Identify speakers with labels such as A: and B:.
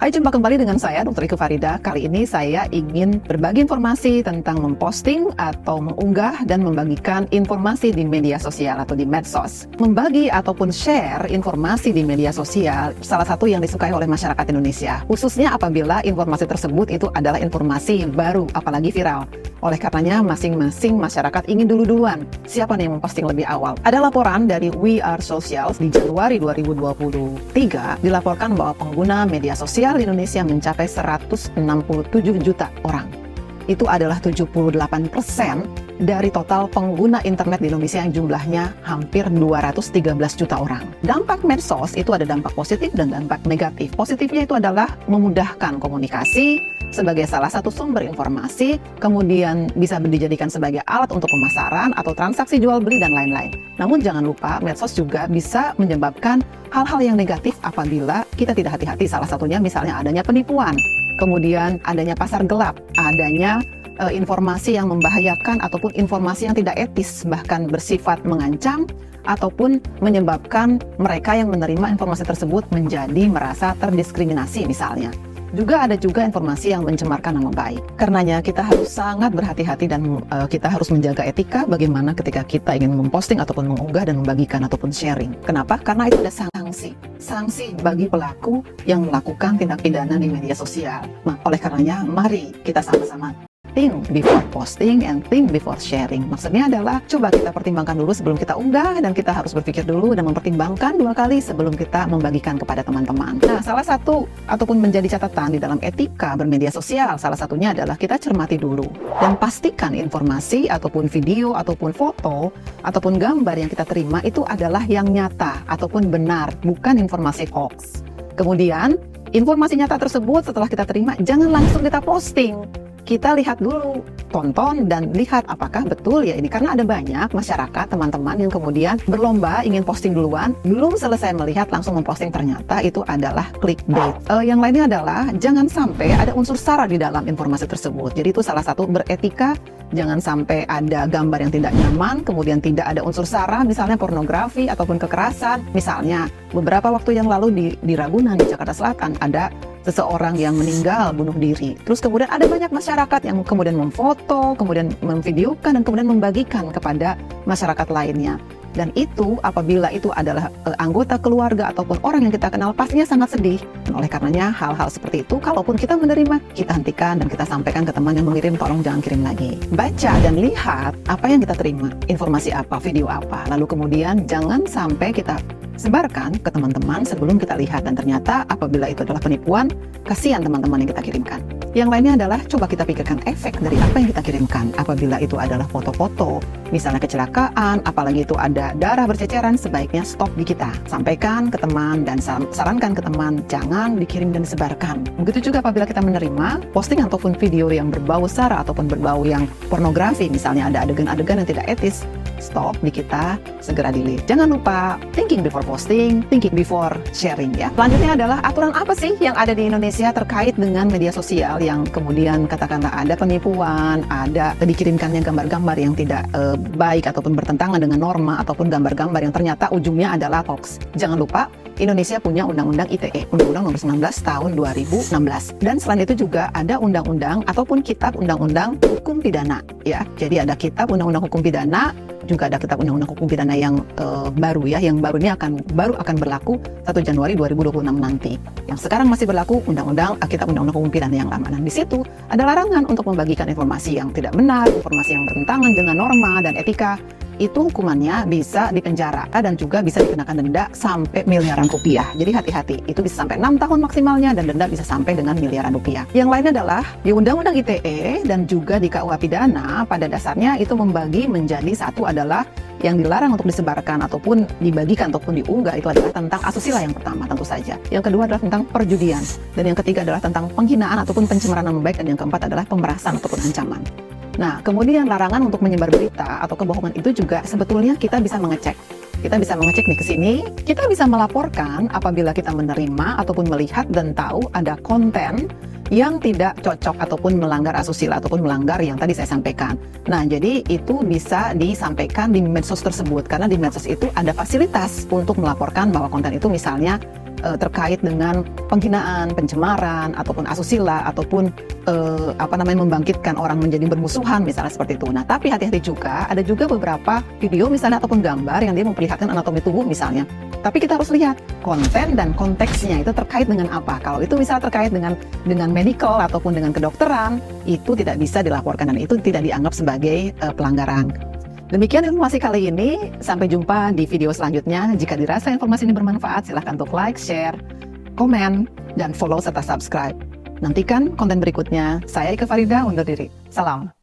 A: Hai, jumpa kembali dengan saya Dr. Ike Farida. Kali ini saya ingin berbagi informasi tentang memposting atau mengunggah dan membagikan informasi di media sosial atau di medsos. Membagi ataupun share informasi di media sosial salah satu yang disukai oleh masyarakat Indonesia, khususnya apabila informasi tersebut itu adalah informasi baru, apalagi viral. Oleh karenanya masing-masing masyarakat ingin duluan siapa nih yang memposting lebih awal. Ada laporan dari We Are Social di Januari 2023 dilaporkan bahwa pengguna media sosial di Indonesia mencapai 167 juta orang. Itu adalah 78% dari total pengguna internet di Indonesia yang jumlahnya hampir 213 juta orang. Dampak medsos itu ada dampak positif dan dampak negatif. Positifnya itu adalah memudahkan komunikasi sebagai salah satu sumber informasi, kemudian bisa dijadikan sebagai alat untuk pemasaran atau transaksi jual beli dan lain-lain. Namun jangan lupa medsos juga bisa menyebabkan hal-hal yang negatif apabila kita tidak hati-hati. Salah satunya misalnya adanya penipuan, kemudian adanya pasar gelap, adanya informasi yang membahayakan ataupun informasi yang tidak etis, bahkan bersifat mengancam ataupun menyebabkan mereka yang menerima informasi tersebut menjadi merasa terdiskriminasi misalnya. Juga ada informasi yang mencemarkan nama baik. Karenanya kita harus sangat berhati-hati dan kita harus menjaga etika bagaimana ketika kita ingin memposting ataupun mengunggah dan membagikan ataupun sharing. Kenapa? Karena itu ada sanksi bagi pelaku yang melakukan tindak pidana di media sosial. Nah, oleh karenanya mari kita sama-sama think before posting and think before sharing. Maksudnya adalah coba kita pertimbangkan dulu sebelum kita unggah, dan kita harus berpikir dulu dan mempertimbangkan 2 kali sebelum kita membagikan kepada teman-teman. Nah, salah satu ataupun menjadi catatan di dalam etika bermedia sosial, salah satunya adalah kita cermati dulu dan pastikan informasi ataupun video ataupun foto ataupun gambar yang kita terima itu adalah yang nyata ataupun benar, bukan informasi hoax. Kemudian informasi nyata tersebut setelah kita terima jangan langsung kita posting. Kita lihat dulu, tonton dan lihat apakah betul ya ini. Karena ada banyak masyarakat, teman-teman yang kemudian berlomba ingin posting duluan, belum selesai melihat langsung memposting, ternyata itu adalah clickbait. Yang lainnya adalah jangan sampai ada unsur sara di dalam informasi tersebut. Jadi itu salah satu beretika, jangan sampai ada gambar yang tidak nyaman, kemudian tidak ada unsur sara, misalnya pornografi ataupun kekerasan. Misalnya beberapa waktu yang lalu di Ragunan, di Jakarta Selatan, ada seseorang yang meninggal bunuh diri. Terus kemudian ada banyak masyarakat yang kemudian memfoto, kemudian memvideokan, dan kemudian membagikan kepada masyarakat lainnya. Dan itu apabila itu adalah anggota keluarga ataupun orang yang kita kenal, pastinya sangat sedih. Dan oleh karenanya hal-hal seperti itu, kalaupun kita menerima, kita hentikan dan kita sampaikan ke teman yang mengirim, tolong jangan kirim lagi. Baca dan lihat apa yang kita terima, informasi apa, video apa. Lalu kemudian jangan sampai kita sebarkan ke teman-teman sebelum kita lihat, dan ternyata apabila itu adalah penipuan, kasihan teman-teman yang kita kirimkan. Yang lainnya adalah coba kita pikirkan efek dari apa yang kita kirimkan. Apabila itu adalah foto-foto, misalnya kecelakaan, apalagi itu ada darah berceceran, sebaiknya stop di kita. Sampaikan ke teman dan sarankan ke teman, jangan dikirim dan disebarkan. Begitu juga apabila kita menerima posting ataupun video yang berbau sara ataupun berbau yang pornografi, misalnya ada adegan-adegan yang tidak etis, stop di kita, segera delete. Jangan lupa thinking before posting, thinking before sharing ya. Selanjutnya adalah aturan apa sih yang ada di Indonesia terkait dengan media sosial yang kemudian katakanlah ada penipuan, ada dikirimkannya gambar-gambar yang tidak baik ataupun bertentangan dengan norma, ataupun gambar-gambar yang ternyata ujungnya adalah hoax. Jangan lupa Indonesia punya Undang-Undang ITE, Undang-Undang Nomor 19 Tahun 2016. Dan selain itu juga ada undang-undang ataupun kitab Undang-Undang Hukum Pidana ya. Jadi ada kitab Undang-Undang Hukum Pidana, juga ada kitab Undang-Undang Hukum Pidana yang baru ya, yang baru ini baru akan berlaku 1 Januari 2026 nanti. Yang sekarang masih berlaku kitab Undang-Undang Hukum Pidana yang lama. Dan di situ ada larangan untuk membagikan informasi yang tidak benar, informasi yang bertentangan dengan norma dan etika. Itu hukumannya bisa dipenjara dan juga bisa dikenakan denda sampai miliaran rupiah. Jadi hati-hati, itu bisa sampai 6 tahun maksimalnya dan denda bisa sampai dengan miliaran rupiah. Yang lainnya adalah di Undang-Undang ITE dan juga di KUH Pidana, pada dasarnya itu membagi menjadi satu adalah yang dilarang untuk disebarkan ataupun dibagikan ataupun diunggah itu adalah tentang asusila yang pertama tentu saja. Yang kedua adalah tentang perjudian, dan yang ketiga adalah tentang penghinaan ataupun pencemaran nama baik, dan yang keempat adalah pemerasan ataupun ancaman. Nah, kemudian larangan untuk menyebar berita atau kebohongan itu juga sebetulnya kita bisa mengecek. Kita bisa mengecek nih ke sini, kita bisa melaporkan apabila kita menerima ataupun melihat dan tahu ada konten yang tidak cocok ataupun melanggar asusila ataupun melanggar yang tadi saya sampaikan. Nah, jadi itu bisa disampaikan di medsos tersebut, karena di medsos itu ada fasilitas untuk melaporkan bahwa konten itu misalnya terkait dengan penghinaan, pencemaran, ataupun asusila, ataupun membangkitkan orang menjadi bermusuhan, misalnya seperti itu. Nah, tapi hati-hati juga, ada juga beberapa video misalnya ataupun gambar yang dia memperlihatkan anatomi tubuh misalnya. Tapi kita harus lihat konten dan konteksnya itu terkait dengan apa. Kalau itu misalnya terkait dengan medical ataupun dengan kedokteran, itu tidak bisa dilaporkan dan itu tidak dianggap sebagai pelanggaran. Demikian informasi kali ini. Sampai jumpa di video selanjutnya. Jika dirasa informasi ini bermanfaat, silahkan untuk like, share, komen, dan follow serta subscribe. Nantikan konten berikutnya. Saya Ika Farida undur diri. Salam.